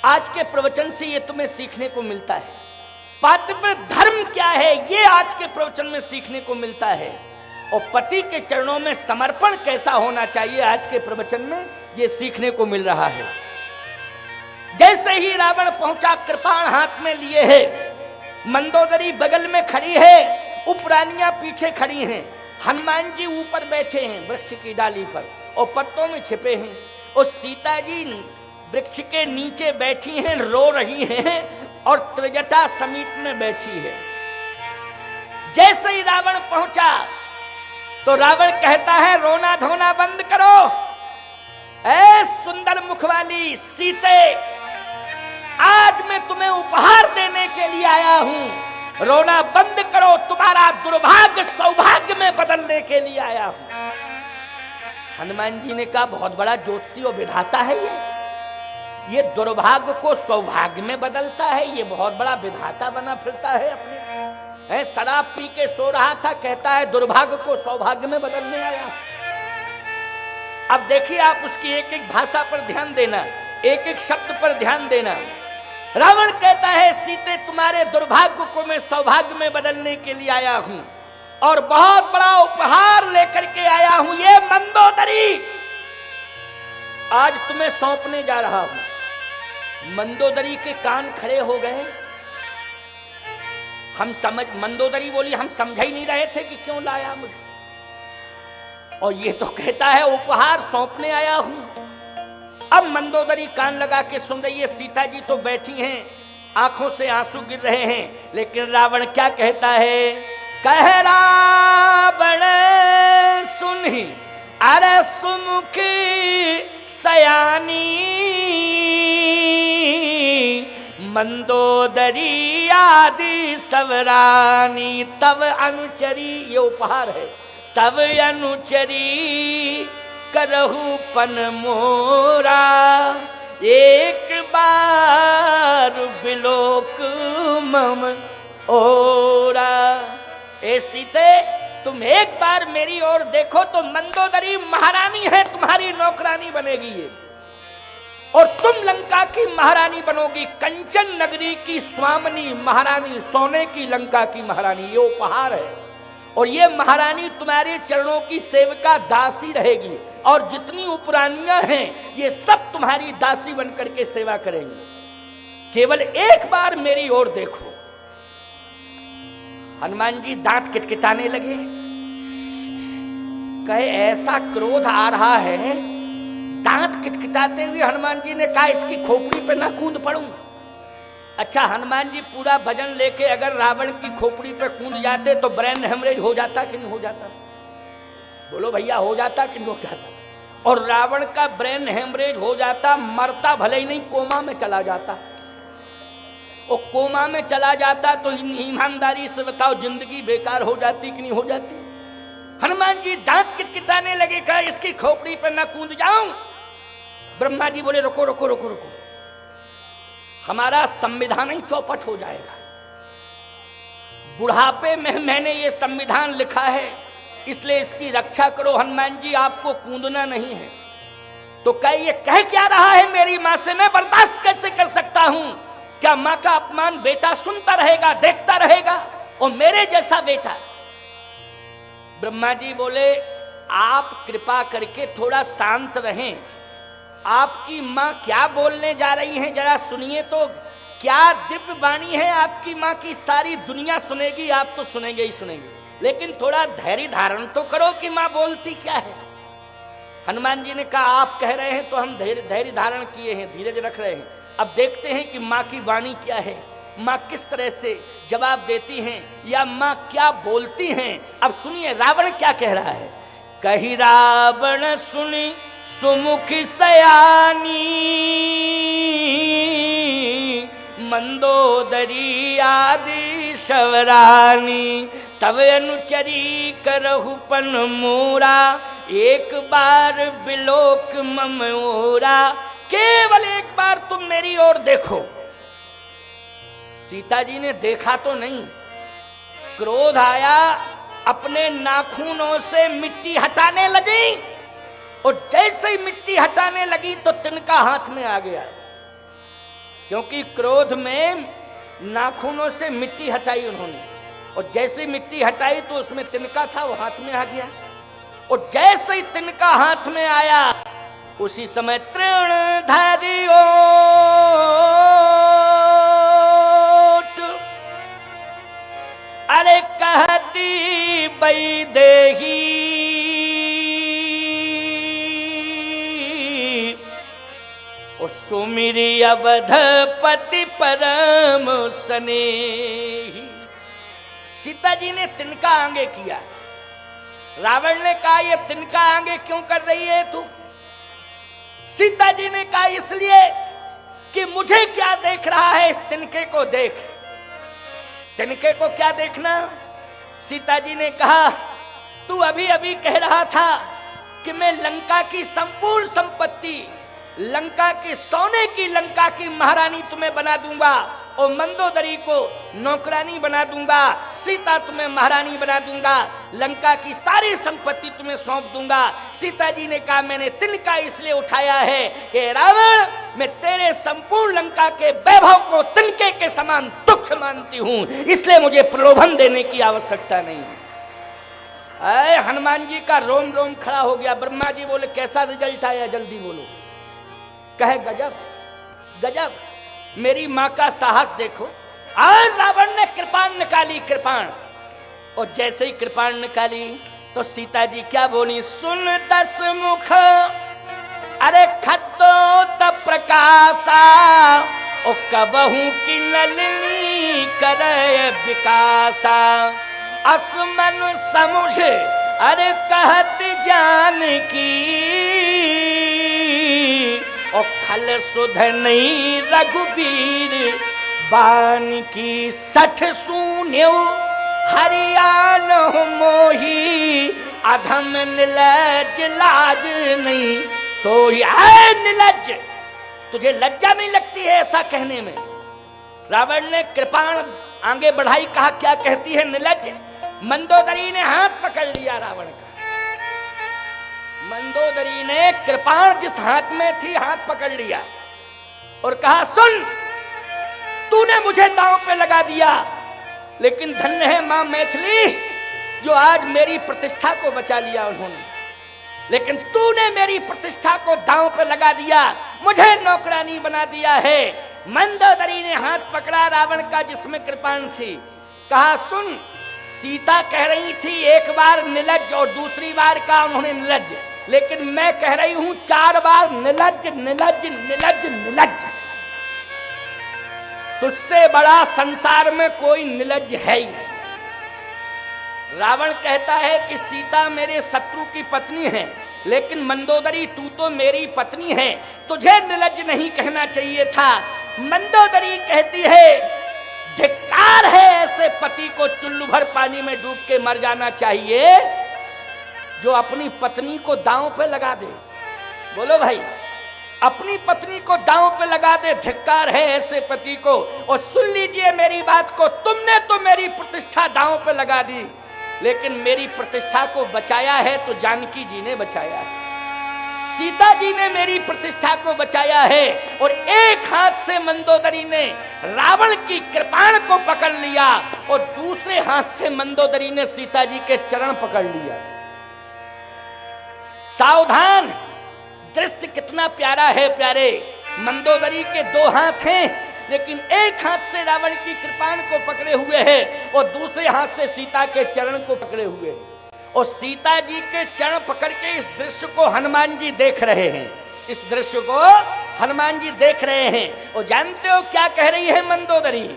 आज के प्रवचन से ये तुम्हें सीखने को मिलता है। पातिव्य धर्म क्या है ये आज के प्रवचन में सीखने को मिलता है, और पति के चरणों में समर्पण कैसा होना चाहिए आज के प्रवचन में ये सीखने को मिल रहा है। जैसे ही रावण पहुंचा, कृपाण हाथ में लिए है, मंदोदरी बगल में खड़ी है, उपरानियां पीछे खड़ी हैं, हनुमान जी ऊपर बैठे हैं वृक्ष की डाली पर और पत्तों में छिपे हैं, और सीता जी वृक्ष के नीचे बैठी हैं, रो रही हैं और त्रिजटा समीप में बैठी है। जैसे ही रावण पहुंचा तो रावण कहता है, रोना धोना बंद करो, ऐ सुंदर मुख वाली सीते, आज मैं तुम्हें उपहार देने के लिए आया हूं, रोना बंद करो, तुम्हारा दुर्भाग्य सौभाग्य में बदलने के लिए आया हूं। हनुमान जी ने कहा, बहुत बड़ा ज्योतिषी और विधाता है ये दुर्भाग्य को सौभाग्य में बदलता है, ये बहुत बड़ा विधाता बना फिरता है अपने। शराब पी के सो रहा था, कहता है दुर्भाग्य को सौभाग्य में बदलने आया। अब देखिए आप उसकी एक एक भाषा पर ध्यान देना, एक एक शब्द पर ध्यान देना। रावण कहता है, सीते तुम्हारे दुर्भाग्य को मैं सौभाग्य में बदलने के लिए आया हूं और बहुत बड़ा उपहार लेकर के आया हूं, ये मंदोदरी आज तुम्हें सौंपने जा रहा हूं। मंदोदरी के कान खड़े हो गए। मंदोदरी बोली, हम समझ ही नहीं रहे थे कि क्यों लाया मुझे, और ये तो कहता है उपहार सौंपने आया हूं। अब मंदोदरी कान लगा के सुन रही है, सीता जी तो बैठी हैं, आंखों से आंसू गिर रहे हैं, लेकिन रावण क्या कहता है, कह रावण सुनी अरे सुमुखी सयानी, मंदोदरी आदि सवरानी, तब अनुचरी, ये उपहार है, तब अनुचरी करहु पन मोरा, एक बार बिलोक मम ओरा। ए सीते, तुम एक बार मेरी ओर देखो तो मंदोदरी महारानी है, तुम्हारी नौकरानी बनेगी ये, और तुम लंका की महारानी बनोगी, कंचन नगरी की स्वामिनी महारानी, सोने की लंका की महारानी। ये उपहार है, और ये महारानी तुम्हारे चरणों की सेविका दासी रहेगी, और जितनी उपरानियां हैं ये सब तुम्हारी दासी बनकर के सेवा करेंगी। केवल एक बार मेरी ओर देखो। हनुमान जी दांत किटकिटाने लगे, कहे ऐसा क्रोध आ रहा है। दांत किटकिटाते हुए हनुमान जी ने कहा, इसकी खोपड़ी पे ना कूद पड़ूं। अच्छा, हनुमान जी पूरा भजन लेके अगर रावण की खोपड़ी पे कूद जाते तो ब्रेन हेमरेज हो जाता कि नहीं हो जाता? बोलो भैया, हो जाता कि नहीं हो जाता? और रावण का ब्रेन हेमरेज हो जाता, मरता भले ही नहीं, कोमा में चला जाता। और कोमा में चला जाता तो ईमानदारी से बताओ, जिंदगी बेकार हो जाती कि नहीं हो जाती? हनुमान जी दांत किटकिटाने लगे, कहा इसकी खोपड़ी पे ना कूद जाऊं। ब्रह्मा जी बोले, रुको रुको रुको रुको, हमारा संविधान ही चौपट हो जाएगा। बुढ़ापे में मैंने ये संविधान लिखा है, इसलिए इसकी रक्षा करो। हनुमान जी, आपको कूदना नहीं है। तो ये कह क्या रहा है मेरी मां से, मैं बर्दाश्त कैसे कर सकता हूं? क्या मां का अपमान बेटा सुनता रहेगा, देखता रहेगा? और मेरे जैसा बेटा। ब्रह्मा जी बोले, आप कृपा करके थोड़ा शांत रहें। आपकी मां क्या बोलने जा रही हैं, जरा सुनिए तो। क्या दिव्य वाणी है आपकी मां की, सारी दुनिया सुनेगी, आप तो सुनेंगे ही सुनेंगे, लेकिन थोड़ा धैर्य धारण तो करो कि मां बोलती क्या है। हनुमान जी ने कहा, आप कह रहे हैं तो हम धैर्य धारण किए हैं, धीरज रख रहे हैं। अब देखते हैं कि मां की वाणी क्या है, मां किस तरह से जवाब देती हैं, या मां क्या बोलती हैं। अब सुनिए रावण क्या कह रहा है। कही रावण सुनी सुमुखी सयानी, मंदोदरी आदि सवरानी, तब अनुचरी करहु पन मोरा, एक बार बिलोक मम ओरा। केवल एक बार तुम मेरी ओर देखो। सीता जी ने देखा तो नहीं, क्रोध आया, अपने नाखूनों से मिट्टी हटाने लगी, और जैसे ही मिट्टी हटाने लगी तो तिनका हाथ में आ गया। क्योंकि क्रोध में नाखूनों से मिट्टी हटाई उन्होंने, और जैसे मिट्टी हटाई तो उसमें तिनका था, वो हाथ में आ गया। और जैसे ही तिनका हाथ में आया उसी समय तृणधारी ओट, अरे कहती वैदेही ओ सुमिरी अवधपति परम स्नेही। सीता जी ने तिनका आगे किया। रावण ने कहा ये तिनका आगे क्यों कर रही है तू? सीता जी ने कहा इसलिए कि मुझे क्या देख रहा है, इस तिनके को देख। तिनके को क्या देखना? सीता जी ने कहा तू अभी अभी कह रहा था कि मैं लंका की संपूर्ण संपत्ति, लंका की सोने की लंका की महारानी तुम्हें बना दूंगा और मंदोदरी को नौकरानी बना दूंगा, सीता तुम्हें महारानी बना दूंगा, लंका की सारी संपत्ति तुम्हें सौंप दूंगा। सीता जी ने कहा मैंने तिनका इसलिए उठाया है कि रावण, मैं तेरे संपूर्ण लंका के वैभव को तिनके के समान तुच्छ मानती हूं, इसलिए मुझे प्रलोभन देने की आवश्यकता नहीं। अरे हनुमान जी का रोम रोम खड़ा हो गया। ब्रह्मा जी बोले कैसा रिजल्ट आया, जल्दी बोलो। कहे गजब गजब, मेरी मां का साहस देखो। और रावण ने कृपाण निकाली, कृपाण, और जैसे ही कृपाण निकाली तो सीता जी क्या बोली? सुन दस मुख अरे खतो त प्रकाशा, ओ कबहू की नलिनी करे विकासा, असमन समुझ अरे कहत जान की, और खल सुध नहीं रघुबीर बान की, सठ सून्यो हरियाण मोही, अधम निलज लाज नहीं तो है निलज। तुझे लज्जा नहीं लगती है ऐसा कहने में? रावण ने कृपाण आगे बढ़ाई, कहा क्या कहती है निलज? मंदोदरी ने हाथ पकड़ लिया रावण का। मंदोदरी ने कृपाण जिस हाथ में थी हाथ पकड़ लिया और कहा सुन, तूने मुझे दांव पे लगा दिया, लेकिन धन्य है मां मैथिली जो आज मेरी प्रतिष्ठा को बचा लिया उन्होंने। लेकिन तूने मेरी प्रतिष्ठा को दांव पे लगा दिया, मुझे नौकरानी बना दिया है। मंदोदरी ने हाथ पकड़ा रावण का जिसमें कृपाण थी, कहा सुन, सीता कह रही थी एक बार निलज और दूसरी बार कहा उन्होंने निलज, लेकिन मैं कह रही हूं 4 बार निलज निलज निलज निलज। तुझसे बड़ा संसार में कोई निलज है ही नहीं। रावण कहता है कि सीता मेरे शत्रु की पत्नी है, लेकिन मंदोदरी तू तो मेरी पत्नी है, तुझे निलज नहीं कहना चाहिए था। मंदोदरी कहती है धिक्कार है ऐसे पति को चुल्लू भर पानी में डूब के मर जाना चाहिए जो अपनी पत्नी को दांव पे लगा दे। बोलो भाई, अपनी पत्नी को दांव पे लगा दे, धिक्कार है ऐसे पति को। और सुन लीजिए मेरी बात को, तुमने तो मेरी प्रतिष्ठा दांव पे लगा दी, लेकिन मेरी प्रतिष्ठा को बचाया है तो जानकी जी ने बचाया है, सीता जी ने मेरी प्रतिष्ठा को बचाया है। और एक हाथ से मंदोदरी ने रावण की कृपाण को पकड़ लिया और दूसरे हाथ से मंदोदरी ने सीता जी के चरण पकड़ लिया। सावधान, दृश्य कितना प्यारा है प्यारे। मंदोदरी के 2 हाथ हैं, लेकिन एक हाथ से रावण की कृपाण को पकड़े हुए है और दूसरे हाथ से सीता के चरण को पकड़े हुए है। और सीता जी के चरण पकड़ के इस दृश्य को हनुमान जी देख रहे हैं, इस दृश्य को हनुमान जी देख रहे हैं। और जानते हो क्या कह रही है मंदोदरी?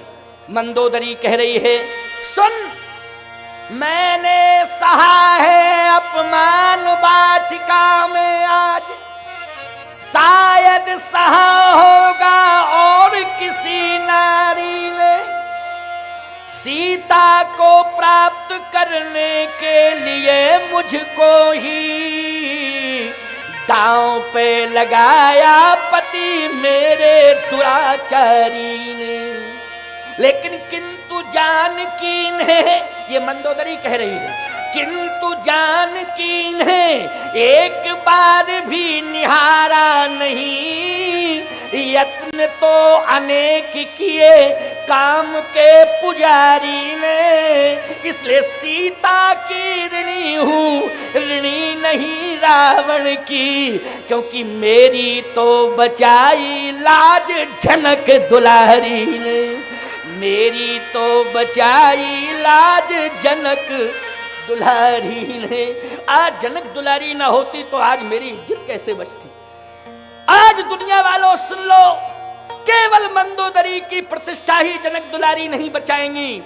मंदोदरी कह रही है सुन, मैंने सहा है अपमान वाटिका में आज, शायद सहा होगा और किसी नारी ने, सीता को प्राप्त करने के लिए मुझको ही दांव पे लगाया पति मेरे दुराचारी ने। लेकिन किंतु जानकीन है, ये मंदोदरी कह रही है, किंतु जानकीन है एक बार भी निहारा नहीं, यत्न तो अनेक किए काम के पुजारी ने, इसलिए सीता की ऋणी हूँ, ऋणी नहीं रावण की, क्योंकि मेरी तो बचाई लाज जनक दुलारी ने, मेरी तो बचाई लाज जनक दुलारी ने। आज जनक दुलारी ना होती तो आज मेरी इज्जत कैसे बचती। आज दुनिया वालों सुन लो, केवल मंदोदरी की प्रतिष्ठा ही जनक दुलारी नहीं बचाएंगी।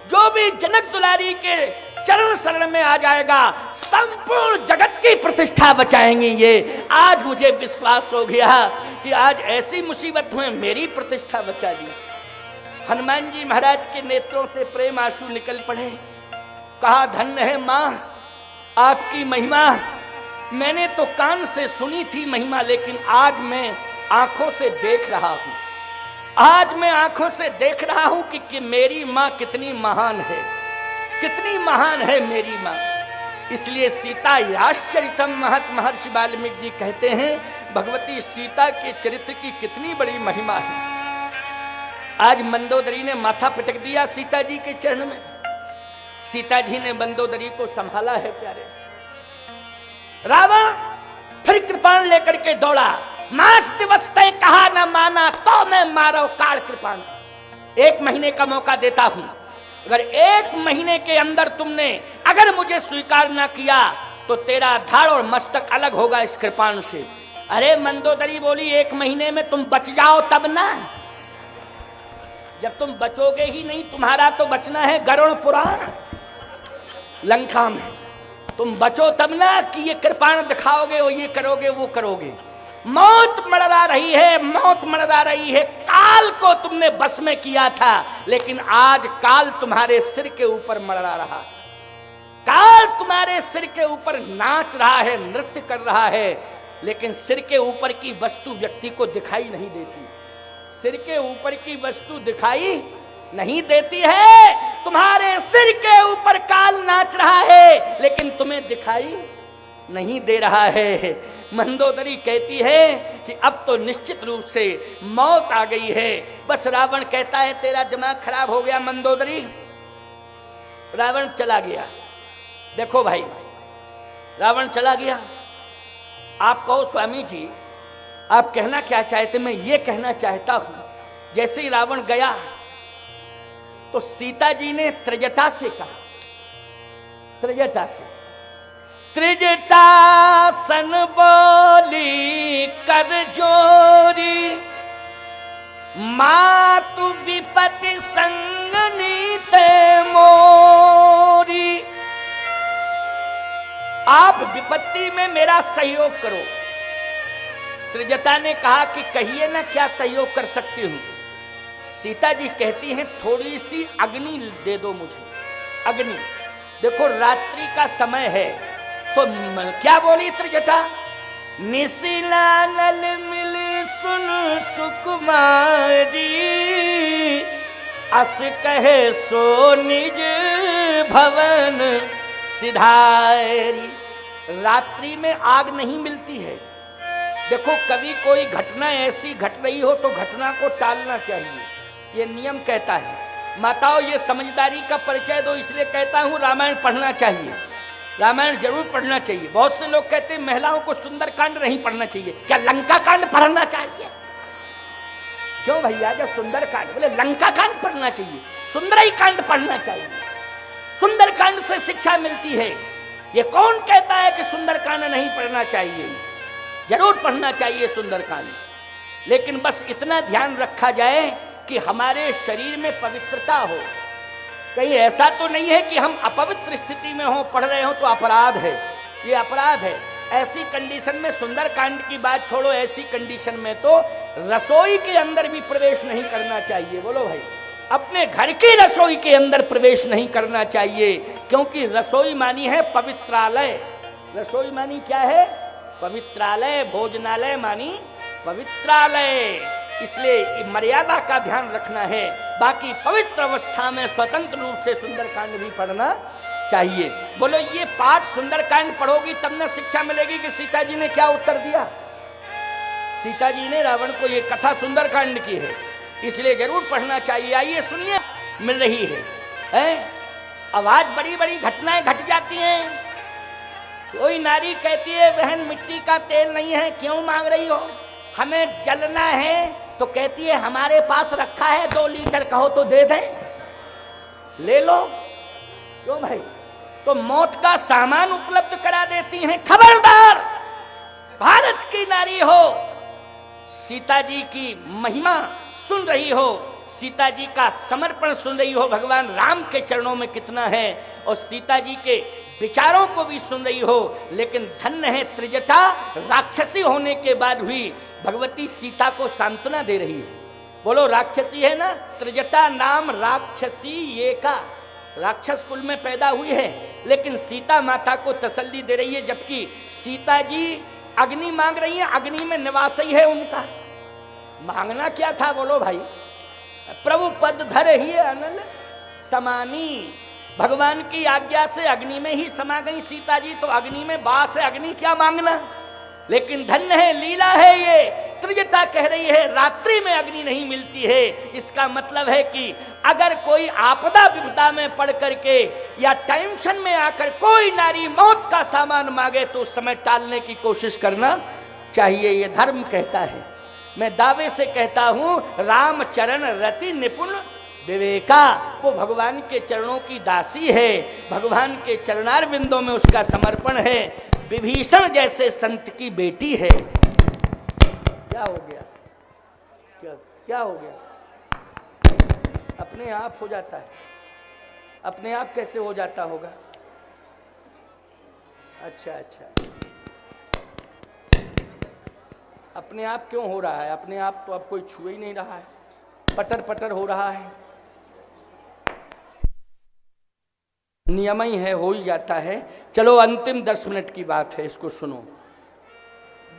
जो भी जनक दुलारी के चरण शरण में आ जाएगा, संपूर्ण जगत की प्रतिष्ठा बचाएंगी ये। आज मुझे विश्वास हो गया कि आज ऐसी मुसीबत में मेरी प्रतिष्ठा बचा दी। हनुमान जी महाराज के नेत्रों से प्रेम आंसू निकल पड़े। कहा, धन्य है मां आपकी महिमा। मैंने तो कान से सुनी थी महिमा, लेकिन आज मैं आंखों से देख रहा हूं। आज मैं आंखों से देख रहा हूं कि मेरी मां कितनी महान है, कितनी महान है मेरी मां। इसलिए सीता याश्चरितम महत, महर्षि वाल्मीकि जी कहते हैं भगवती सीता के चरित्र की कितनी बड़ी महिमा है। आज मंदोदरी ने माथा पटक दिया सीता जी के चरण में। सीता जी ने मंदोदरी को संभाला है प्यारे। रावण फिर कृपाण लेकर के दौड़ा। मास दिवस तय कहा न माना, तो मैं मारो काल कृपाण। 1 महीने का मौका देता हूं, अगर 1 महीने के अंदर तुमने अगर मुझे स्वीकार ना किया तो तेरा धाड़ और मस्तक अलग होगा इस कृपाण से। अरे मंदोदरी बोली, 1 महीने में तुम बच जाओ तब ना। जब तुम बचोगे ही नहीं, तुम्हारा तो बचना है गरुड़ पुराण लंका में। तुम बचो तब ना कि ये कृपाण दिखाओगे और ये करोगे वो करोगे। मौत मररा रही है, मौत मररा रही है। काल को तुमने बस में किया था, लेकिन आज काल तुम्हारे सिर के ऊपर मररा रहा। काल तुम्हारे सिर के ऊपर नाच रहा है, नृत्य कर रहा है, लेकिन सिर के ऊपर की वस्तु व्यक्ति को दिखाई नहीं देती। सिर के ऊपर की वस्तु दिखाई नहीं देती है। तुम्हारे सिर के ऊपर काल नाच रहा है, लेकिन तुम्हें दिखाई नहीं दे रहा है। मंदोदरी कहती है कि अब तो निश्चित रूप से मौत आ गई है। बस रावण कहता है तेरा दिमाग खराब हो गया मंदोदरी। रावण चला गया। देखो भाई, रावण चला गया। आप कहो स्वामी जी आप कहना क्या चाहते। मैं ये कहना चाहता हूं, जैसे ही रावण गया तो सीता जी ने त्रिजटा से कहा, त्रिजटा से, त्रिजटासन बोली कर जोरी, मातु विपत्ति संग नीते मोरी। आप विपत्ति में मेरा सहयोग करो। त्रिजटा ने कहा कि कहिए ना क्या सहयोग कर सकती हूं। सीता जी कहती हैं थोड़ी सी अग्नि दे दो मुझे। अग्नि, देखो रात्रि का समय है, तो क्या बोली त्रिजटा, निशिला नल मिली सुन सुकुमारी, अस कहे सो निज भवन सिधारी। रात्रि में आग नहीं मिलती है। देखो कभी कोई घटना ऐसी घट रही हो तो घटना को टालना चाहिए, ये नियम कहता है। माताओं ये समझदारी का परिचय दो, इसलिए कहता हूँ रामायण पढ़ना चाहिए, रामायण जरूर पढ़ना चाहिए। बहुत से लोग कहते हैं महिलाओं को सुंदर कांड नहीं पढ़ना चाहिए। क्या लंका कांड पढ़ना चाहिए? क्यों भैया, जब सुंदर कांड बोले लंका कांड पढ़ना चाहिए, सुंदरी कांड पढ़ना चाहिए। सुंदर कांड से शिक्षा मिलती है। ये कौन कहता है कि सुंदर कांड नहीं पढ़ना चाहिए? जरूर पढ़ना चाहिए सुंदर कांड, लेकिन बस इतना ध्यान रखा जाए कि हमारे शरीर में पवित्रता हो। कहीं ऐसा तो नहीं है कि हम अपवित्र स्थिति में हो, पढ़ रहे हो तो अपराध है, ये अपराध है। ऐसी कंडीशन में सुंदर कांड की बात छोड़ो, ऐसी कंडीशन में तो रसोई के अंदर भी प्रवेश नहीं करना चाहिए। बोलो भाई, अपने घर की रसोई के अंदर प्रवेश नहीं करना चाहिए, क्योंकि रसोई मानी है पवित्रालय। रसोई मानी क्या है? पवित्रालय। भोजनालय मानी पवित्रालय। इसलिए मर्यादा का ध्यान रखना है। बाकी पवित्र अवस्था में स्वतंत्र रूप से सुंदरकांड भी पढ़ना चाहिए। बोलो ये पाठ सुंदरकांड पढ़ोगी तब ना शिक्षा मिलेगी कि सीता जी ने क्या उत्तर दिया। सीता जी ने रावण को ये कथा सुंदरकांड की है, इसलिए जरूर पढ़ना चाहिए। आइए सुनिए, मिल रही है आवाज, बड़ी बड़ी घटनाएं घट जाती हैं। कोई नारी कहती है बहन मिट्टी का तेल नहीं है, क्यों मांग रही हो? हमें जलना है तो कहती है हमारे पास रखा है 2 लीटर, कहो तो दे दें, ले लो। क्यों भाई? तो मौत का सामान उपलब्ध करा देती हैं। खबरदार, भारत की नारी हो, सीता जी की महिमा सुन रही हो, सीता जी का समर्पण सुन रही हो, भगवान राम के चरणों में कितना है, और सीता जी के विचारों को भी सुन रही हो। लेकिन धन्य है त्रिजटा, राक्षसी होने के बाद भी भगवती सीता को सांत्वना दे रही है। बोलो, राक्षसी है ना, त्रिजटा नाम राक्षसी ये का, राक्षस कुल में पैदा हुई है, लेकिन सीता माता को तसल्ली दे रही है। जबकि सीता जी अग्नि मांग रही है, अग्नि में निवास ही है उनका। मांगना क्या था बोलो भाई? प्रभु पद धर ही अनल समानी, भगवान की आज्ञा से अग्नि में ही समा गई सीता जी, तो अग्नि में वास है, अग्नि क्या मांगना। लेकिन धन्य है, लीला है ये। त्रिजटा कह रही है रात्रि में अग्नि नहीं मिलती है। इसका मतलब है कि अगर कोई आपदा विपदा में पड़ करके या टेंशन में आकर कोई नारी मौत का सामान मांगे तो उस समय टालने की कोशिश करना चाहिए, ये धर्म कहता है। मैं दावे से कहता हूं, राम चरण रति निपुण विवेका, वो भगवान के चरणों की दासी है, भगवान के चरणार बिंदों में उसका समर्पण है, विभीषण जैसे संत की बेटी है। क्या हो गया? क्या हो गया? अपने आप हो जाता है। अपने आप कैसे हो जाता होगा? अच्छा, अपने आप क्यों हो रहा है? अपने आप तो अब कोई छू ही नहीं रहा है, पटर पटर हो रहा है। नियम ही है, हो ही जाता है। चलो अंतिम 10 मिनट की बात है, इसको सुनो।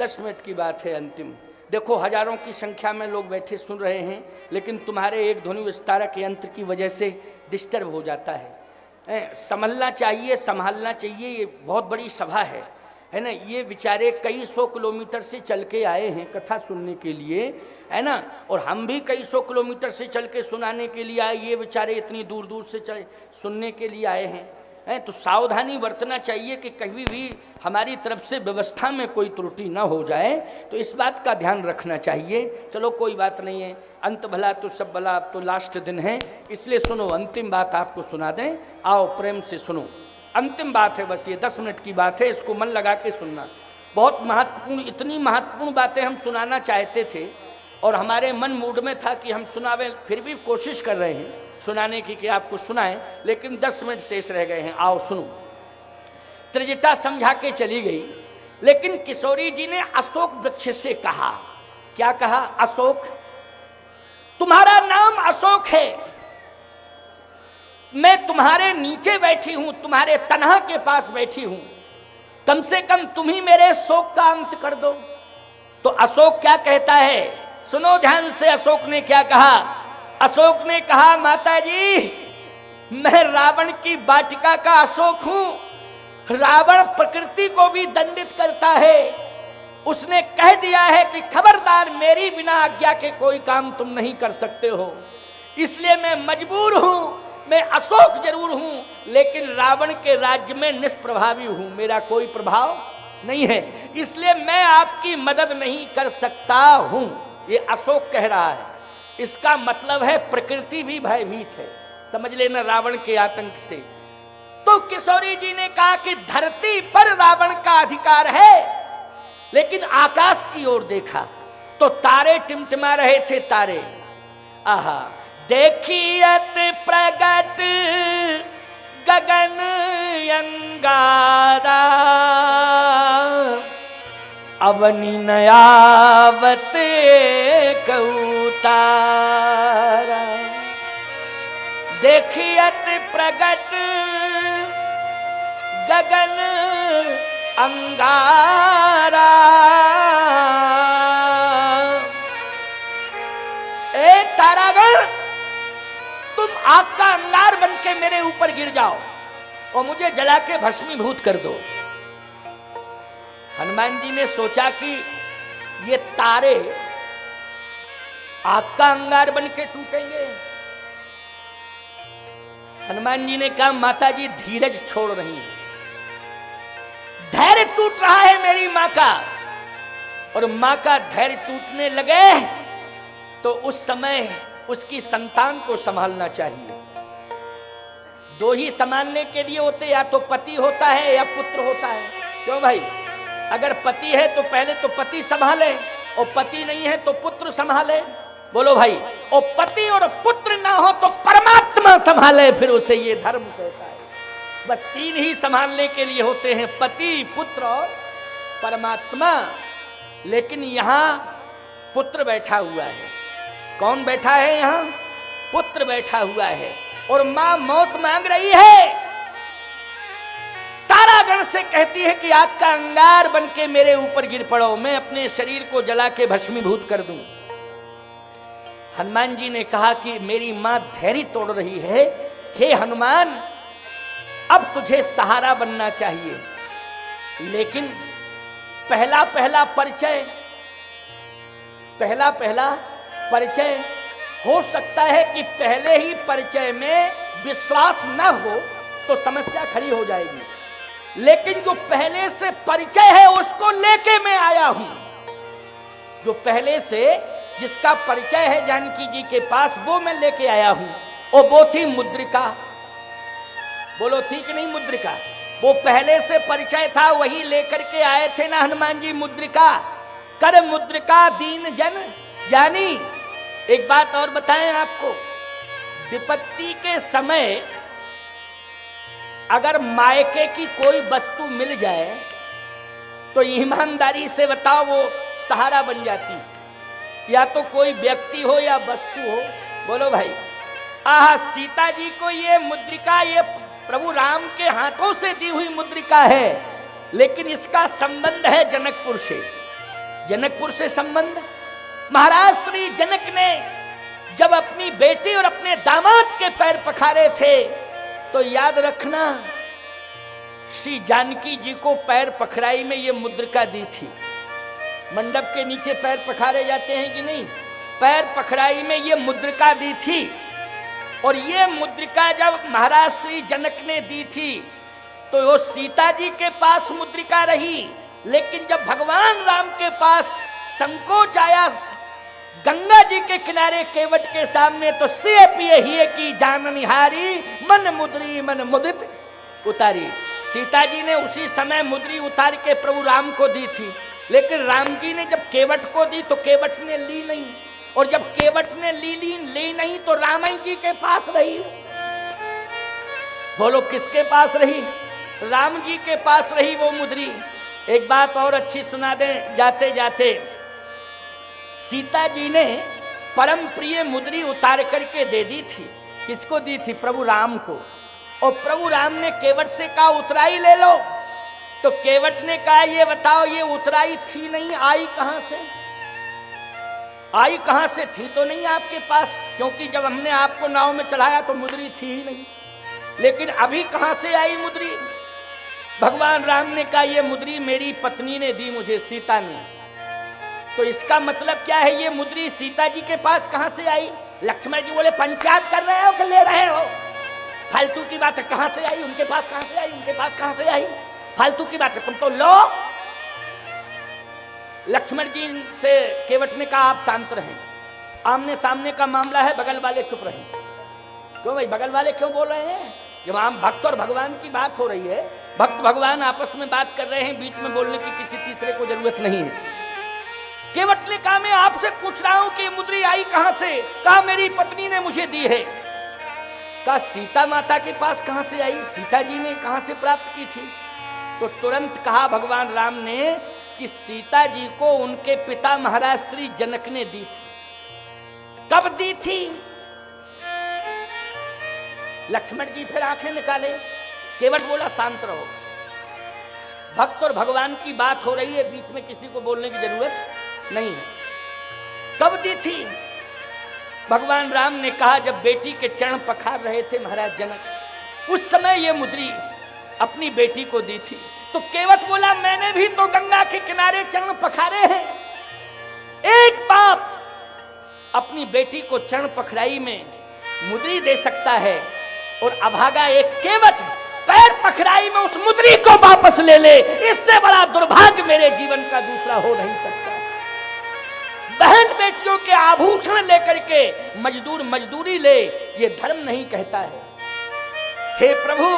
10 मिनट की बात है अंतिम। देखो, हजारों की संख्या में लोग बैठे सुन रहे हैं, लेकिन तुम्हारे एक ध्वनि विस्तारक यंत्र की वजह से डिस्टर्ब हो जाता है। संभलना चाहिए, संभालना चाहिए। ये बहुत बड़ी सभा है ना। ये बेचारे कई 100 किलोमीटर से चल के आए हैं कथा सुनने के लिए, है ना, और हम भी कई 100 किलोमीटर से चल के सुनाने के लिए आए। ये बेचारे इतनी दूर दूर से चले सुनने के लिए आए हैं। तो सावधानी बरतना चाहिए कि कहीं भी हमारी तरफ से व्यवस्था में कोई त्रुटि ना हो जाए, तो इस बात का ध्यान रखना चाहिए। चलो कोई बात नहीं है, अंत भला तो सब भला। अब तो लास्ट दिन है, इसलिए सुनो, अंतिम बात आपको सुना दें। आओ प्रेम से सुनो, अंतिम बात है, बस ये 10 मिनट की बात है, इसको मन लगा के सुनना। बहुत महत्वपूर्ण, इतनी महत्वपूर्ण बातें हम सुनाना चाहते थे और हमारे मन मूड में था कि हम सुनावें, फिर भी कोशिश कर रहे हैं सुनाने की कि आपको सुनाएं, लेकिन 10 मिनट शेष रह गए हैं। आओ सुनो। त्रिजटा समझा के चली गई, लेकिन किशोरी जी ने अशोक वृक्ष से कहा। क्या कहा? अशोक, तुम्हारा नाम अशोक है, मैं तुम्हारे नीचे बैठी हूं, तुम्हारे तनहा के पास बैठी हूं, कम से कम तुम ही मेरे शोक का अंत कर दो। तो अशोक क्या कहता है, सुनो ध्यान से। अशोक ने क्या कहा? अशोक ने कहा, माता जी, मैं रावण की वाटिका का अशोक हूं। रावण प्रकृति को भी दंडित करता है। उसने कह दिया है कि खबरदार, मेरी बिना आज्ञा के कोई काम तुम नहीं कर सकते हो। इसलिए मैं मजबूर हूं, मैं अशोक जरूर हूं, लेकिन रावण के राज्य में निष्प्रभावी हूं, मेरा कोई प्रभाव नहीं है, इसलिए मैं आपकी मदद नहीं कर सकता हूं। ये अशोक कह रहा है। इसका मतलब है प्रकृति भी भयभीत है, समझ लेना, रावण के आतंक से। तो किशोरी जी ने कहा कि धरती पर रावण का अधिकार है, लेकिन आकाश की ओर देखा तो तारे टिमटिमा रहे थे। तारे, आहा, देखियत प्रगट गगन अंगारा, अवनि नयावत कौतारा। देखियत प्रगट गगन अंगारा, ए तारागण, तुम आग का अंगार बन के मेरे ऊपर गिर जाओ और मुझे जला के भस्मीभूत कर दो। हनुमान जी ने सोचा कि ये तारे आग का अंगार बन के टूटेंगे। हनुमान जी ने कहा माता जी धीरज छोड़ रही हैं, धैर्य टूट रहा है मेरी मां का, और मां का धैर्य टूटने लगे तो उस समय उसकी संतान को संभालना चाहिए। दो ही संभालने के लिए होते, या तो पति होता है या पुत्र होता है। क्यों भाई? अगर पति है तो पहले तो पति संभाले, और पति नहीं है तो पुत्र संभाले। बोलो भाई। और पति और पुत्र ना हो तो परमात्मा संभाले, फिर उसे ये धर्म कहता है। बस तीन ही संभालने के लिए होते हैं, पति, पुत्र और परमात्मा। लेकिन यहां पुत्र बैठा हुआ है। कौन बैठा है यहां? पुत्र बैठा हुआ है, और मां मौत मांग रही है। तारागण से कहती है कि आग का अंगार बन के मेरे ऊपर गिर पड़ो, मैं अपने शरीर को जला के भस्मीभूत कर दूं। हनुमान जी ने कहा कि मेरी मां धैर्य तोड़ रही है, हे हनुमान अब तुझे सहारा बनना चाहिए। लेकिन पहला पहला परिचय हो सकता है कि पहले ही परिचय में विश्वास न हो तो समस्या खड़ी हो जाएगी। लेकिन जो पहले से परिचय है उसको लेके मैं आया हूं। जो पहले से जिसका परिचय है जानकी जी के पास, वो मैं लेके आया हूं। और वो थी मुद्रिका। बोलो थी कि नहीं मुद्रिका? वो पहले से परिचय था, वही लेकर के आए थे ना हनुमान जी मुद्रिका। कर मुद्रिका दीन जन जानी। एक बात और बताएं आपको, विपत्ति के समय अगर मायके की कोई वस्तु मिल जाए तो ईमानदारी से बताओ वो सहारा बन जाती, या तो कोई व्यक्ति हो या वस्तु हो। बोलो भाई। आह, सीता जी को ये मुद्रिका, ये प्रभु राम के हाथों से दी हुई मुद्रिका है, लेकिन इसका संबंध है जनकपुर से। जनकपुर से संबंध। महाराज श्री जनक ने जब अपनी बेटी और अपने दामाद के पैर पखारे थे तो याद रखना श्री जानकी जी को पैर पखराई में ये मुद्रिका दी थी। मंडप के नीचे पैर पखारे जाते हैं कि नहीं? पैर पखराई में ये मुद्रिका दी थी। और ये मुद्रिका जब महाराज श्री जनक ने दी थी तो वो सीता जी के पास मुद्रिका रही, लेकिन जब भगवान राम के पास संकोच आया गंगा जी के किनारे केवट के सामने, तो से पिए ही की जाननिहारी मन मुद्री मन मुदित उतारी। सीता जी ने उसी समय मुद्री उतार के प्रभु राम को दी थी, लेकिन राम जी ने जब केवट को दी तो केवट ने ली नहीं, और जब केवट ने ली नहीं तो रामाई जी के पास रही। बोलो किसके पास रही? राम जी के पास रही वो मुद्री। एक बात और अच्छी सुना दें जाते जाते, सीता जी ने परम प्रिय मुद्री उतार करके दे दी थी। किसको दी थी? प्रभु राम को। और प्रभु राम ने केवट से कहा उतराई ले लो, तो केवट ने कहा ये बताओ ये उतराई थी नहीं, आई कहां से? आई कहां से? थी तो नहीं आपके पास, क्योंकि जब हमने आपको नाव में चढ़ाया तो मुद्री थी ही नहीं। लेकिन अभी कहां से आई मुद्री? भगवान राम ने कहा ये मुद्री मेरी पत्नी ने दी मुझे, सीता ने। तो इसका मतलब क्या है? ये मुद्री सीता जी के पास कहां से आई? लक्ष्मण जी बोले पंचायत कर रहे हो कि ले रहे हो? फालतू की बात है। कहां से आई? उनके पास कहां से आई? उनके पास कहां से आई? फालतू की बात है, तुम तो लो। लक्ष्मण जी से केवट ने कहा आप शांत रहें, आमने सामने का मामला है, बगल वाले चुप रहें। क्यों भाई बगल वाले क्यों बोल रहे हैं? जब आम भक्त और भगवान की बात हो रही है, भक्त भगवान आपस में बात कर रहे हैं, बीच में बोलने की किसी तीसरे को जरूरत नहीं है। केवट ने कहा मैं आपसे पूछ रहा हूं कि मुद्री आई कहां से? कहा मेरी पत्नी ने मुझे दी है। कहा सीता माता के पास कहां से आई? सीता जी ने कहां से प्राप्त की थी? तो तुरंत कहा भगवान राम ने कि सीता जी को उनके पिता महाराज श्री जनक ने दी थी। कब दी थी? लक्ष्मण जी फिर आंखें निकाले। केवट बोला शांत रहो, भक्त और भगवान की बात हो रही है, बीच में किसी को बोलने की जरूरत नहीं है। कब दी थी? भगवान राम ने कहा जब बेटी के चरण पखार रहे थे महाराज जनक, उस समय ये मुद्री अपनी बेटी को दी थी। तो केवट बोला मैंने भी तो गंगा के किनारे चरण पखारे हैं, एक बाप अपनी बेटी को चरण पखराई में मुद्री दे सकता है और अभागा एक केवट पैर पखराई में उस मुद्री को वापस ले ले, इससे बड़ा दुर्भाग्य मेरे जीवन का दूसरा हो नहीं सकता। बहन बेटियों के आभूषण लेकर के मजदूर मजदूरी ले, ये धर्म नहीं कहता है। हे प्रभु,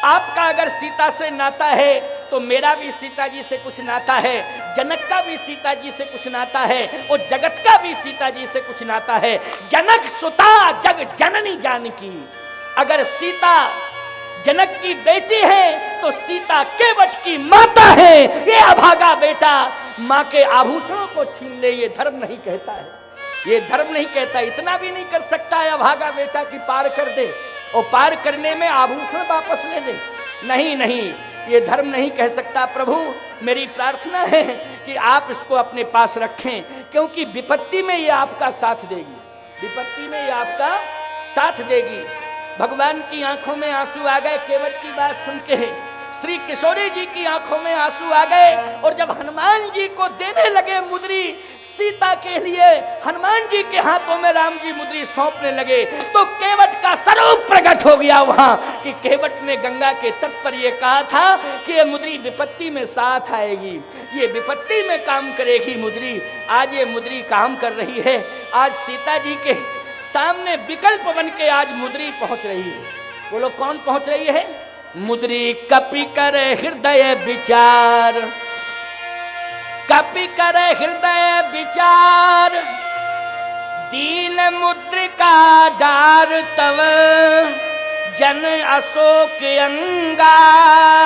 आपका अगर सीता से नाता है तो मेरा भी सीता जी से कुछ नाता है, जनक का भी सीता जी से कुछ नाता है और जगत का भी सीता जी से कुछ नाता है। जनक सुता जग जननी जानकी, अगर सीता जनक की बेटी है तो सीता केवट की माता है। ये अभागा बेटा माँ के आभूषणों को छीन ले, ये धर्म नहीं कहता है, ये धर्म नहीं कहता। इतना भी नहीं कर सकता है अभागा बेटा कि पार कर दे और पार करने में आभूषण वापस ले ले। नहीं नहीं, ये धर्म नहीं कह सकता। प्रभु, मेरी प्रार्थना है कि आप इसको अपने पास रखें, क्योंकि विपत्ति में ये आपका साथ देगी, विपत्ति में ये आपका साथ देगी। भगवान की आंखों में आंसू आ गए केवट की बात सुन के, श्री किशोरी जी की आंखों में आंसू आ गए। और जब हनुमान जी को देने लगे मुद्री सीता के लिए, हनुमान जी के हाथों में राम जी मुद्री सौंपने लगे, तो केवट का स्वरूप प्रकट हो गया वहां कि केवट ने गंगा के तट पर यह कहा था कि ये मुद्री विपत्ति में साथ आएगी, ये विपत्ति में काम करेगी मुद्री। आज ये मुद्री काम कर रही है। आज सीता जी के सामने विकल्प बन के आज मुद्री पहुंच रही है। बोलो कौन पहुंच रही है? मुद्री कपि करे हृदय विचार, कपि करे हृदय विचार, दीन मुद्रिका डार तव, जन अशोक अंगार,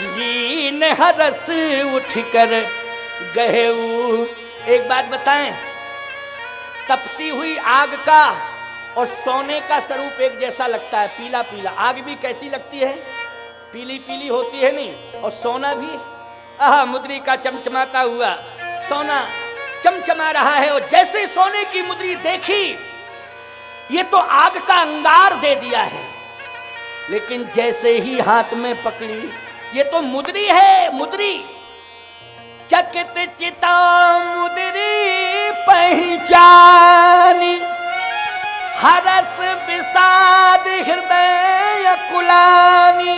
लीन हरस उठ कर गहेऊ। एक बात बताएं, तपती हुई आग का और सोने का स्वरूप एक जैसा लगता है, पीला पीला। आग भी कैसी लगती है? पीली पीली होती है नहीं, और सोना भी मुद्री का चमचमाता हुआ सोना चमचमा रहा है। और जैसे सोने की मुद्री देखी, ये तो आग का अंगार दे दिया है, लेकिन जैसे ही हाथ में पकड़ी, ये तो मुद्री है, मुद्री। चकित चिता मुद्री पहचानी, हरस विषाद हृदय कुलानी,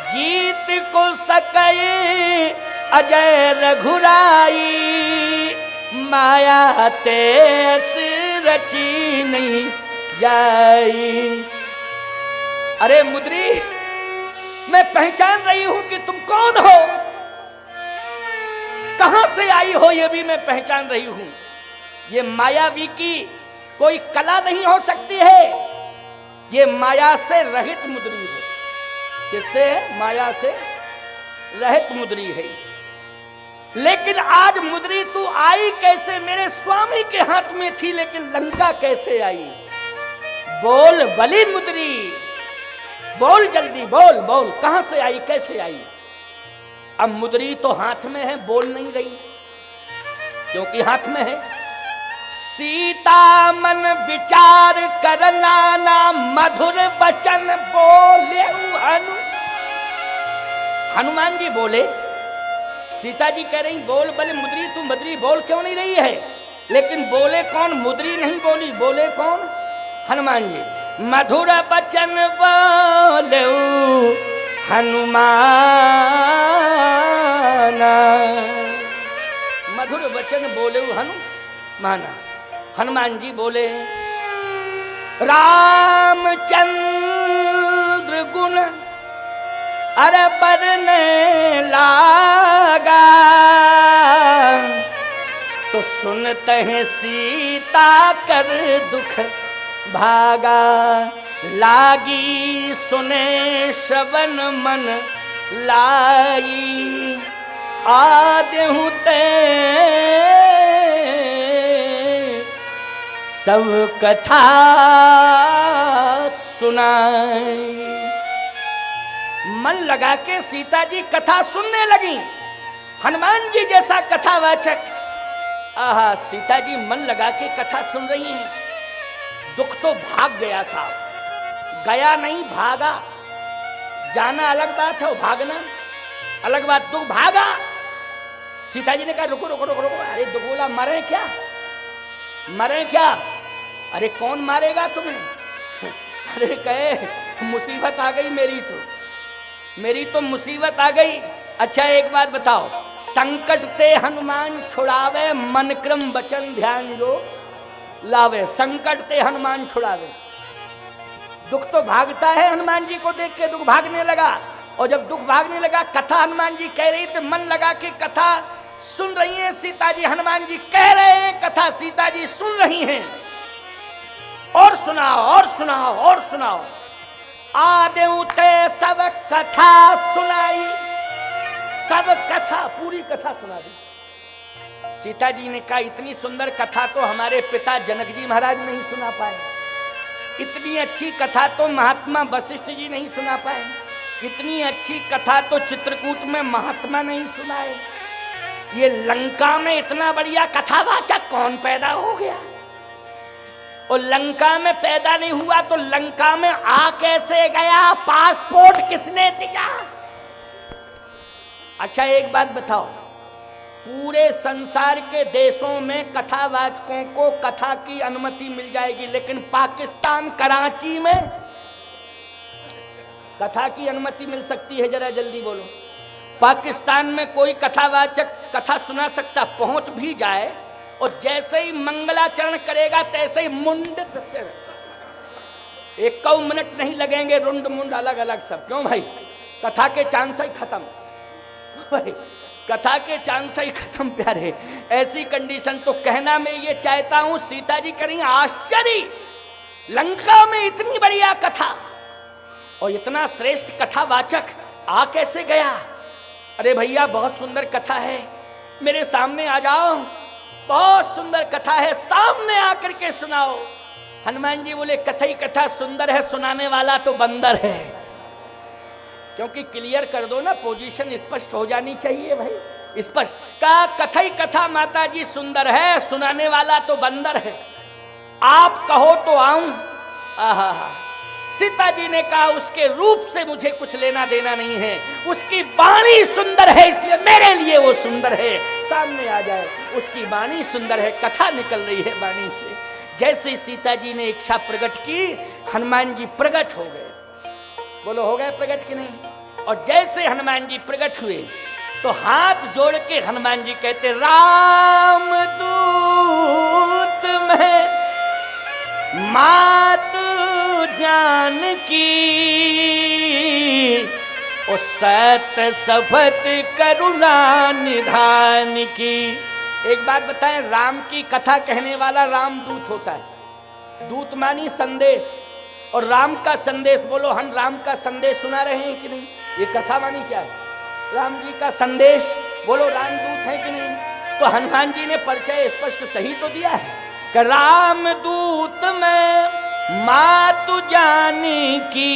जीत को सकई अजय रघुराई, माया तेस रची नहीं जाई। अरे मुद्री, मैं पहचान रही हूं कि तुम कौन हो, कहां से आई हो, यह भी मैं पहचान रही हूं। ये मायावी की कोई कला नहीं हो सकती है, ये माया से रहित मुद्री है। किससे? माया से रहित मुद्री है। लेकिन आज मुद्री तू आई कैसे? मेरे स्वामी के हाथ में थी, लेकिन लंका कैसे आई? बोल बली मुद्री, बोल जल्दी, बोल बोल, कहां से आई, कैसे आई? अब मुद्री तो हाथ में है, बोल नहीं रही, क्योंकि हाथ में है। सीता मन विचार कर नाना, मधुर वचन बोले हनुमान जी बोले। सीता जी कह रही बोल बले मुद्री, तू मुद्री बोल क्यों नहीं रही है? लेकिन बोले कौन? मुद्री नहीं बोली, बोले कौन? हनुमान जी। मधुर वचन बोले हनुमान, मधुर वचन बोले हनुमाना। हनुमान जी बोले, रामचंद्र गुण अरे बरने लागा, तो सुनते हैं सीता कर दुख भागा, लागी सुने श्रवण मन लाई, आदेहु ते सब कथा सुनाई। मन लगा के सीता जी कथा सुनने लगी। हनुमान जी जैसा कथावाचक, आहा, सीता जी मन लगा के कथा सुन रही हैं। दुख तो भाग गया साहब, गया नहीं भागा। जाना अलग बात है, भागना अलग बात। दुख भागा। सीता जी ने कहा रुको रुको रुको रुको, अरे दुगोला मरे क्या, मरे क्या? अरे कौन मारेगा तुम्हें? अरे कहे मुसीबत आ गई, मेरी तो मुसीबत आ गई। अच्छा एक बात बताओ, संकट ते हनुमान छुड़ावे, मन क्रम वचन ध्यान जो लावे। संकट ते हनुमान छुड़ावे, दुख तो भागता है, हनुमान जी को देख के दुख भागने लगा। और जब दुख भागने लगा, कथा हनुमान जी कह रही थी, मन लगा के कथा सुन रही हैं सीता जी, हनुमान जी कह रहे हैं कथा, सीता जी सुन रही हैं। और सुनाओ और सुनाओ और सुनाओ। आदेउ ते सब कथा सुनाई, सब कथा पूरी कथा सुना दी। सीता जी ने कहा इतनी सुंदर कथा तो हमारे पिता जनक जी महाराज नहीं सुना पाए, इतनी अच्छी कथा तो महात्मा वशिष्ठ जी नहीं सुना पाए, इतनी अच्छी कथा तो चित्रकूट में महात्मा नहीं सुनाए। ये लंका में इतना बढ़िया कथावाचक कौन पैदा हो गया? और लंका में पैदा नहीं हुआ तो लंका में आ कैसे गया? पासपोर्ट किसने दिया? अच्छा एक बात बताओ, पूरे संसार के देशों में कथावाचकों को कथा की अनुमति मिल जाएगी, लेकिन पाकिस्तान कराची में कथा की अनुमति मिल सकती है? जरा जल्दी बोलो। पाकिस्तान में कोई कथावाचक कथा सुना सकता? पहुंच भी जाए और जैसे ही मंगलाचरण करेगा तैसे ही मुंडित से 1 मिनट नहीं लगेंगे, रुंड मुंड अलग अलग सब। क्यों भाई? कथा के चांस ही खत्म भाई, कथा के चांस ही खत्म प्यारे। ऐसी कंडीशन तो कहना मैं ये चाहता हूं, सीता जी करें आश्चर्य, लंका में इतनी बढ़िया कथा और इतना श्रेष्ठ कथावाचक आ कैसे गया? अरे भैया बहुत सुंदर कथा है, मेरे सामने आ जाओ, बहुत सुंदर कथा है, सामने आकर के सुनाओ। हनुमान जी बोले कथा ही कथा सुंदर है, सुनाने वाला तो बंदर है। क्योंकि क्लियर कर दो ना, पोजीशन स्पष्ट हो जानी चाहिए भाई, स्पष्ट। का कथा ही कथा माता जी सुंदर है, सुनाने वाला तो बंदर है, आप कहो तो आऊं। आहा, सीता जी ने कहा उसके रूप से मुझे कुछ लेना देना नहीं है, उसकी वाणी सुंदर है इसलिए मेरे लिए वो सुंदर है, सामने आ जाए। उसकी वाणी सुंदर है, कथा निकल रही है वाणी से। जैसे सीता जी ने इच्छा प्रकट की, हनुमान जी प्रकट हो गए। बोलो हो गए प्रकट कि नहीं? और जैसे हनुमान जी प्रकट हुए तो हाथ जोड़ के हनुमान जी कहते, राम दूत में मात जानकी, ओ सत सफत करुणा निधान की। एक बात बताएं, राम की कथा कहने वाला रामदूत होता है। दूत मानी संदेश, और राम का संदेश। बोलो हम राम का संदेश सुना रहे हैं कि नहीं? ये कथा मानी क्या है? राम जी का संदेश। बोलो रामदूत है कि नहीं? तो हनुमान जी ने परिचय स्पष्ट सही तो दिया है कि रामदूत में मातु जानी की,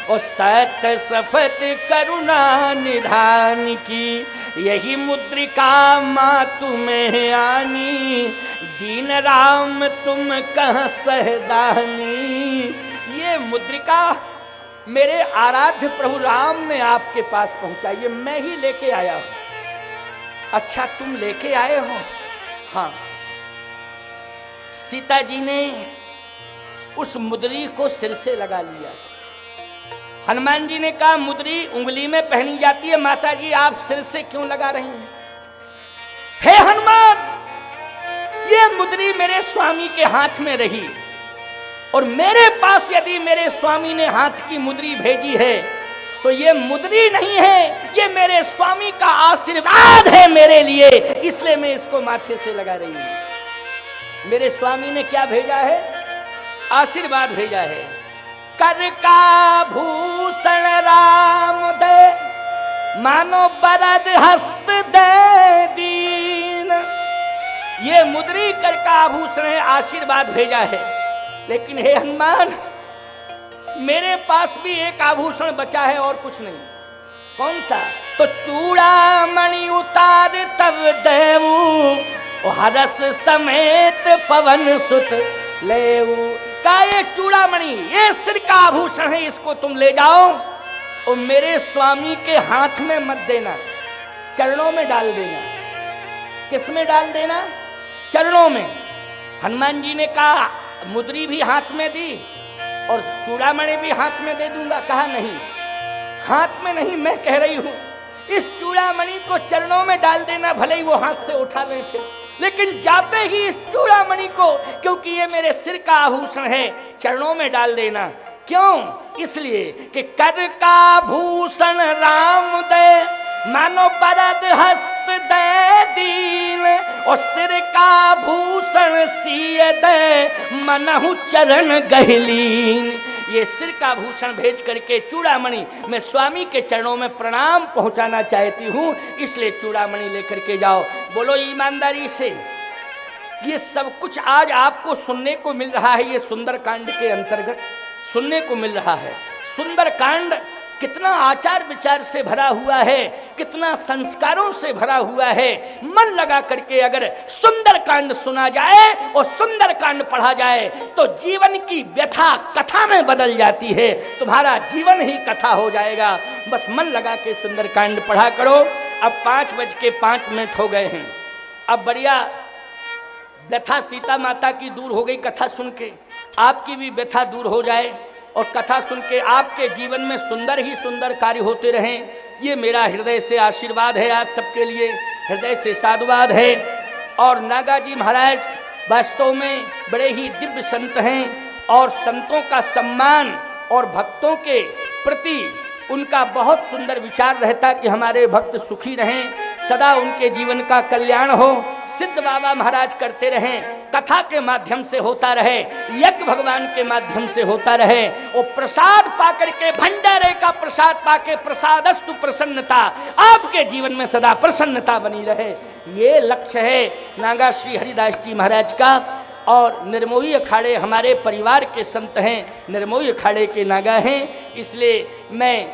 और सत सफत करुणा निधान की। यही मुद्रिका मातु में आनी, दीन राम तुम कहाँ सहदानी। ये मुद्रिका मेरे आराध्य प्रभु राम ने आपके पास पहुंचाई, ये मैं ही लेके आया हूं। अच्छा तुम लेके आए हो? हाँ। सीता जी ने उस मुद्री को सिर से लगा लिया। हनुमान जी ने कहा मुद्री उंगली में पहनी जाती है, माता जी आप सिर से क्यों लगा रही हैं? हे हनुमान, ये मुद्री मेरे स्वामी के हाथ में रही, और मेरे पास यदि मेरे स्वामी ने हाथ की मुद्री भेजी है तो ये मुद्री नहीं है, ये मेरे स्वामी का आशीर्वाद है मेरे लिए, इसलिए मैं इसको माथे से लगा रही हूं। मेरे स्वामी ने क्या भेजा है? आशीर्वाद भेजा है। कर का भूषण राम दे, मानो बरद हस्त दे दीन। ये मुद्री कर का आभूषण है, आशीर्वाद भेजा है। लेकिन हे हनुमान, मेरे पास भी एक आभूषण बचा है और कुछ नहीं। कौन सा? तो चूड़ामणि उतार तब देवू, हरस समेत पवन सुत लेऊ। का ये चूड़ामणि, ये सिर का आभूषण है, इसको तुम ले जाओ और मेरे स्वामी के हाथ में मत देना। चरणों में डाल देना। किस में डाल देना? चरणों में। हनुमान जी ने कहा मुद्री भी हाथ में दी और चूड़ामणि भी हाथ में दे दूंगा। कहा नहीं, हाथ में नहीं, मैं कह रही हूं इस चूड़ामणि को चरणों में डाल देना, भले ही वो हाथ से उठा लें फिर, लेकिन जाते ही इस चूड़ामणि को, क्योंकि ये मेरे सिर का आभूषण है, चरणों में डाल देना। क्यों? इसलिए कि कर का भूषण राम दे, मानो बरद हस्त दे दीन, और सिर का भूषण सिय दे, मनहु चरण गहलीन। ये सिर का भूषण भेज करके चूड़ामणि मैं स्वामी के चरणों में प्रणाम पहुंचाना चाहती हूं, इसलिए चूड़ामणि लेकर के जाओ। बोलो ईमानदारी से। ये सब कुछ आज आपको सुनने को मिल रहा है, ये सुंदर कांड के अंतर्गत सुनने को मिल रहा है। सुंदर कांड कितना आचार विचार से भरा हुआ है, कितना संस्कारों से भरा हुआ है। मन लगा करके अगर सुंदर कांड सुना जाए और सुंदर कांड पढ़ा जाए तो जीवन की व्यथा कथा में बदल जाती है। तुम्हारा जीवन ही कथा हो जाएगा। बस मन लगा के सुंदर कांड पढ़ा करो। अब 5:05 हो गए हैं। अब बढ़िया व्यथा सीता माता की दूर हो गई कथा सुन के, आपकी भी व्यथा दूर हो जाए और कथा सुन के आपके जीवन में सुंदर ही सुंदर कार्य होते रहें। ये मेरा हृदय से आशीर्वाद है, आप सबके लिए हृदय से साधुवाद है। और नागाजी महाराज वास्तव में बड़े ही दिव्य संत हैं और संतों का सम्मान और भक्तों के प्रति उनका बहुत सुंदर विचार रहता कि हमारे भक्त सुखी रहें, सदा उनके जीवन का कल्याण हो। सिद्ध बाबा महाराज करते रहें, कथा के माध्यम से होता रहे, यज्ञ भगवान के माध्यम से होता रहे। और प्रसाद पाकर के, भंडारे का प्रसाद पाके प्रसादस्तु प्रसन्नता, आपके जीवन में सदा प्रसन्नता बनी रहे। ये लक्ष्य है नागा श्री हरिदास जी महाराज का। और निर्मोही अखाड़े हमारे परिवार के संत हैं, निर्मोही अखाड़े के नागा हैं, इसलिए मैं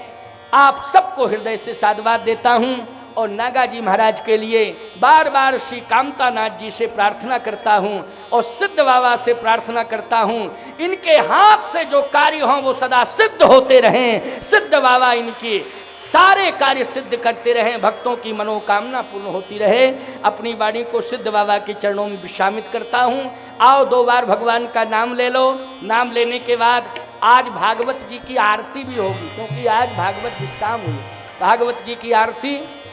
आप सबको हृदय से साधुवाद देता हूँ। और नागाजी महाराज के लिए बार बार श्री कामतानाथ जी से प्रार्थना करता हूँ और सिद्ध बाबा से प्रार्थना करता हूँ, इनके हाथ से जो कार्य हों वो सदा सिद्ध होते रहें। सिद्ध बाबा इनके सारे कार्य सिद्ध करते रहें, भक्तों की मनोकामना पूर्ण होती रहे। अपनी वाणी को सिद्ध बाबा के चरणों में विश्रामित करता हूँ। आओ 2 बार भगवान का नाम ले लो। नाम लेने के बाद आज भागवत जी की आरती भी होगी, क्योंकि आज भागवत विश्राम हुई। भागवत जी की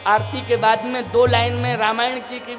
आरती के बाद में 2 लाइन में रामायण जी की